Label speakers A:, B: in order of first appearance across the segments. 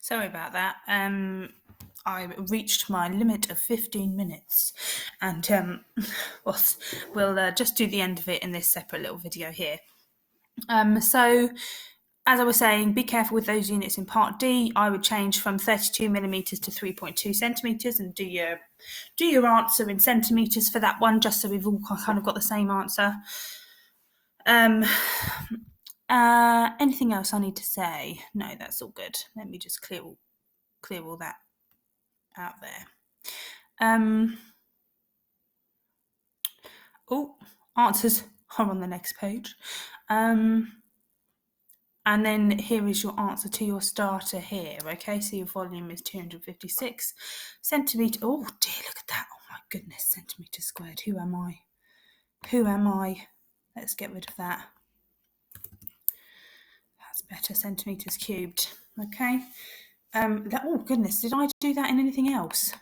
A: Sorry about that. I reached my limit of 15 minutes, and we'll just do the end of it in this separate little video here. So, as I was saying, be careful with those units in Part D. I would change from 32 millimeters to 3.2 centimeters, and do your answer in centimeters for that one, just so we've all kind of got the same answer. Anything else I need to say? No, that's all good. Let me just clear all that out there. Answers are on the next page. And then here is your answer to your starter here, okay? So your volume is 256 centimetre. Oh dear, look at that. Oh my goodness, centimetres squared. Who am I? Let's get rid of that. That's better, centimetres cubed, okay? Oh goodness, did I do that in anything else?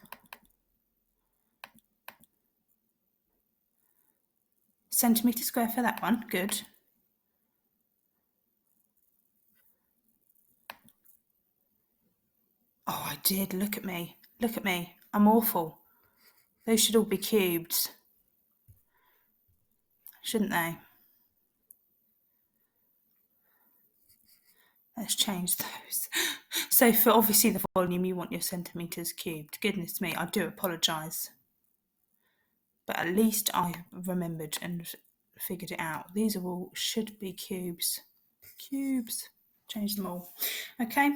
A: Centimetre square for that one, good. Oh, I did, look at me, I'm awful. Those should all be cubed, shouldn't they? Let's change those. So for obviously the volume, you want your centimetres cubed. Goodness me, I do apologise. But at least I remembered and figured it out. These are all should be cubes. Cubes. Change them all. Okay.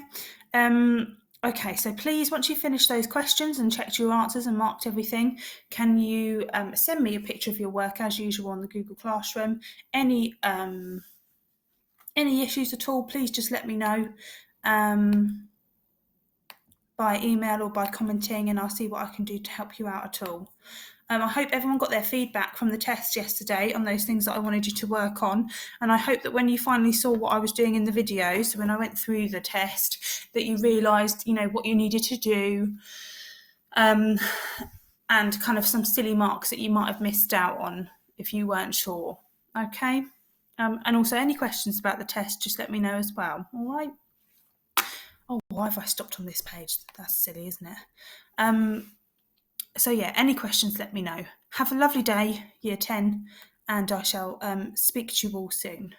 A: Okay, so please, once you've finished those questions and checked your answers and marked everything, can you send me a picture of your work as usual on the Google Classroom? Any issues at all, please just let me know by email or by commenting, and I'll see what I can do to help you out at all. I hope everyone got their feedback from the test yesterday on those things that I wanted you to work on, and I hope that when you finally saw what I was doing in the video, so when I went through the test, that you realised, what you needed to do, and kind of some silly marks that you might have missed out on if you weren't sure. Okay. And also any questions about the test, just let me know as well. All right. Oh, why have I stopped on this page? That's silly, isn't it? So yeah, any questions, let me know. Have a lovely day, Year 10, and I shall speak to you all soon.